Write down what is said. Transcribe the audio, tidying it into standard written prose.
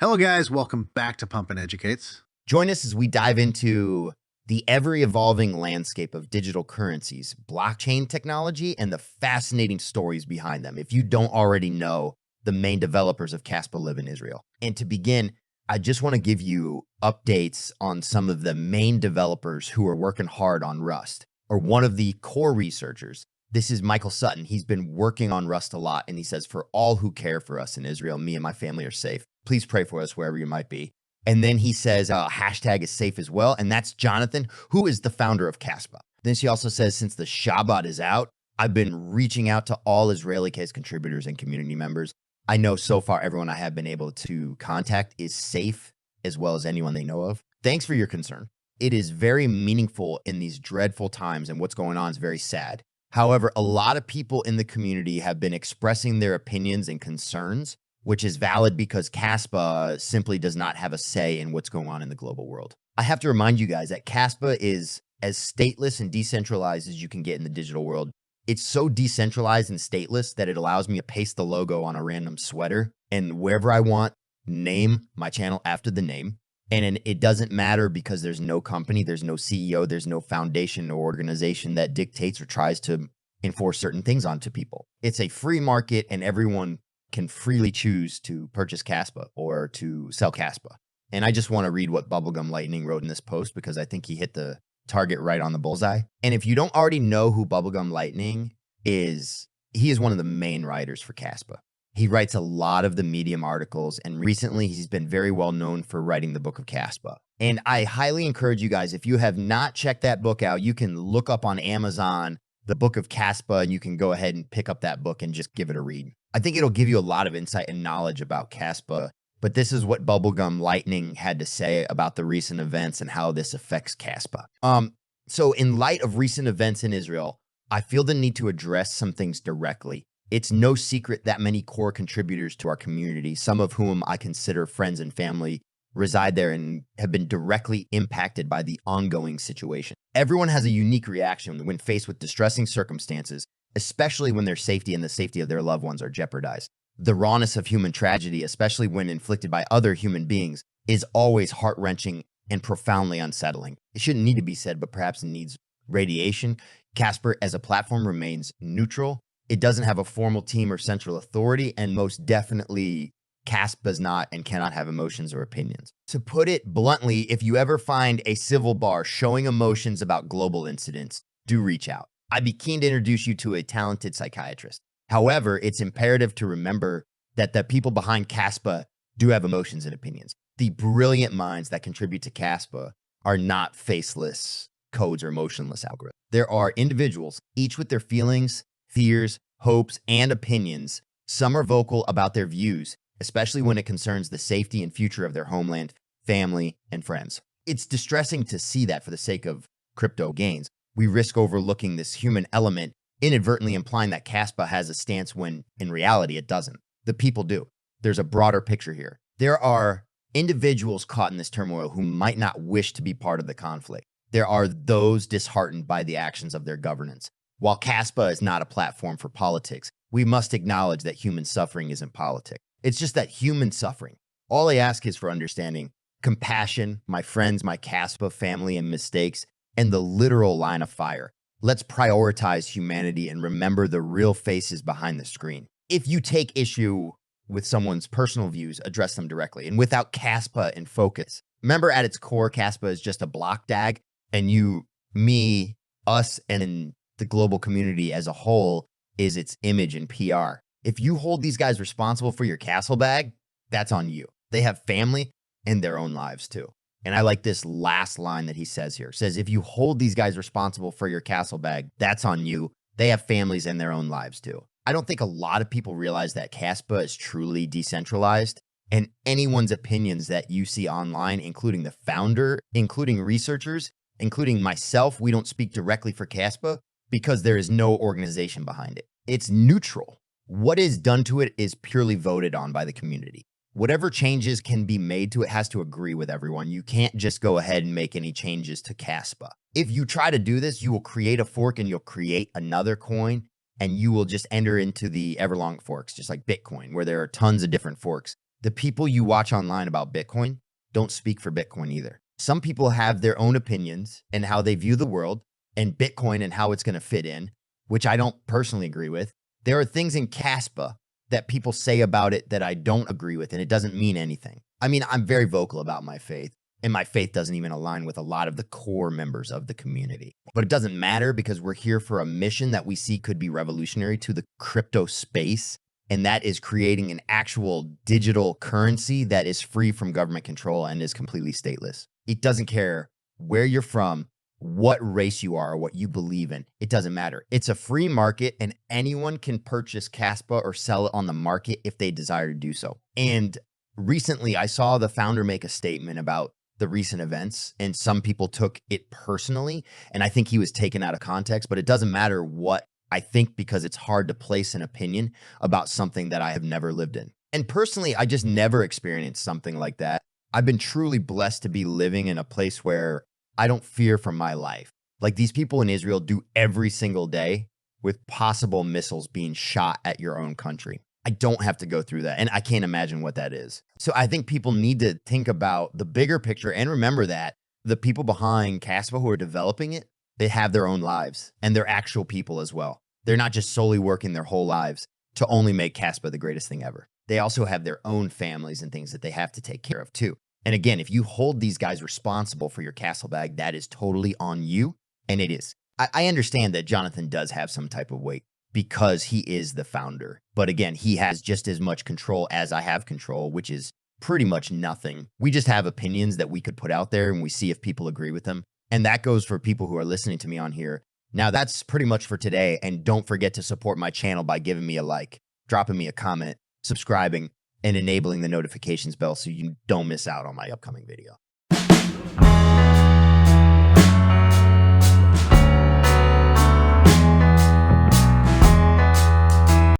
Hello, guys. Welcome back to Pump and Educates. Join us as we dive into the ever-evolving landscape of digital currencies, blockchain technology, and the fascinating stories behind them. If you don't already know, the main developers of Kaspa live in Israel. And to begin, I just want to give you updates on some of the main developers who are working hard on Rust, or one of the core researchers. This is Michael Sutton. He's been working on Rust a lot, and he says, for all who care for us in Israel, me and my family are safe. Please pray for us wherever you might be. And then he says, hashtag is safe as well. And that's Jonathan, who is the founder of Kaspa. Then she also says, since the Shabbat is out, I've been reaching out to all Israeli case contributors and community members. I know so far everyone I have been able to contact is safe, as well as anyone they know of. Thanks for your concern. It is very meaningful in these dreadful times, and what's going on is very sad. However, a lot of people in the community have been expressing their opinions and concerns, which is valid because Kaspa simply does not have a say in what's going on in the global world. I have to remind you guys that Kaspa is as stateless and decentralized as you can get in the digital world. It's so decentralized and stateless that it allows me to paste the logo on a random sweater and wherever I want, name my channel after the name. And it doesn't matter because there's no company, there's no CEO, there's no foundation or organization that dictates or tries to enforce certain things onto people. It's a free market and everyone can freely choose to purchase Kaspa or to sell Kaspa. And I just want to read what Bubblegum Lightning wrote in this post because I think he hit the target right on the bullseye. And if you don't already know who Bubblegum Lightning is, he is one of the main writers for Kaspa. He writes a lot of the Medium articles, and recently he's been very well known for writing the book of Kaspa. And I highly encourage you guys, if you have not checked that book out, you can look up on Amazon the book of Kaspa, and you can go ahead and pick up that book and just give it a read. I think it'll give you a lot of insight and knowledge about Kaspa, but this is what Bubblegum Lightning had to say about the recent events and how this affects Kaspa. So in light of recent events in Israel, I feel the need to address some things directly. It's no secret that many core contributors to our community, some of whom I consider friends and family, reside there and have been directly impacted by the ongoing situation. Everyone has a unique reaction when faced with distressing circumstances, especially when their safety and the safety of their loved ones are jeopardized. The rawness of human tragedy, especially when inflicted by other human beings, is always heart-wrenching and profoundly unsettling. It shouldn't need to be said, but perhaps it needs radiation. Kaspa as a platform remains neutral. It doesn't have a formal team or central authority, and most definitely Kaspa does not and cannot have emotions or opinions. To put it bluntly, if you ever find a civil bar showing emotions about global incidents, do reach out. I'd be keen to introduce you to a talented psychiatrist. However, it's imperative to remember that the people behind Kaspa do have emotions and opinions. The brilliant minds that contribute to Kaspa are not faceless codes or emotionless algorithms. There are individuals, each with their feelings, fears, hopes, and opinions. Some are vocal about their views, especially when it concerns the safety and future of their homeland, family, and friends. It's distressing to see that for the sake of crypto gains, we risk overlooking this human element, inadvertently implying that Kaspa has a stance when in reality it doesn't. The people do. There's a broader picture here. There are individuals caught in this turmoil who might not wish to be part of the conflict. There are those disheartened by the actions of their governance. While Kaspa is not a platform for politics, we must acknowledge that human suffering isn't politics. It's just that human suffering. All I ask is for understanding, compassion, my friends, my Kaspa family and mistakes, and the literal line of fire. Let's prioritize humanity and remember the real faces behind the screen. If you take issue with someone's personal views, address them directly and without Kaspa in focus. Remember, at its core, Kaspa is just a block tag, and you, me, us, and the global community as a whole is its image and PR. If you hold these guys responsible for your castle bag, that's on you. They have family and their own lives too. And I like this last line that he says here. It says, if you hold these guys responsible for your castle bag, that's on you. They have families and their own lives too. I don't think a lot of people realize that Kaspa is truly decentralized, and anyone's opinions that you see online, including the founder, including researchers, including myself, we don't speak directly for Kaspa because there is no organization behind it. It's neutral. What is done to it is purely voted on by the community. Whatever changes can be made to it has to agree with everyone. You can't just go ahead and make any changes to Kaspa. If you try to do this, you will create a fork and you'll create another coin, and you will just enter into the everlong forks, just like Bitcoin, where there are tons of different forks. The people you watch online about Bitcoin don't speak for Bitcoin either. Some people have their own opinions and how they view the world and Bitcoin and how it's going to fit in, which I don't personally agree with. There are things in Kaspa that people say about it that I don't agree with, and it doesn't mean anything. I mean, I'm very vocal about my faith, and my faith doesn't even align with a lot of the core members of the community. But it doesn't matter because we're here for a mission that we see could be revolutionary to the crypto space, and that is creating an actual digital currency that is free from government control and is completely stateless. It doesn't care where you're from, what race you are, or what you believe in. It doesn't matter. It's a free market and anyone can purchase Kaspa or sell it on the market if they desire to do so. And recently I saw the founder make a statement about the recent events and some people took it personally. And I think he was taken out of context, but it doesn't matter what I think because it's hard to place an opinion about something that I have never lived in. And personally, I just never experienced something like that. I've been truly blessed to be living in a place where I don't fear for my life. Like these people in Israel do every single day with possible missiles being shot at your own country. I don't have to go through that. And I can't imagine what that is. So I think people need to think about the bigger picture and remember that the people behind Kaspa who are developing it, they have their own lives and they're actual people as well. They're not just solely working their whole lives to only make Kaspa the greatest thing ever. They also have their own families and things that they have to take care of too. And again, if you hold these guys responsible for your castle bag, that is totally on you. And it is. I understand that Jonathan does have some type of weight because he is the founder. But again, he has just as much control as I have control, which is pretty much nothing. We just have opinions that we could put out there and we see if people agree with them. And that goes for people who are listening to me on here. Now, that's pretty much for today. And don't forget to support my channel by giving me a like, dropping me a comment, subscribing, and enabling the notifications bell so you don't miss out on my upcoming video.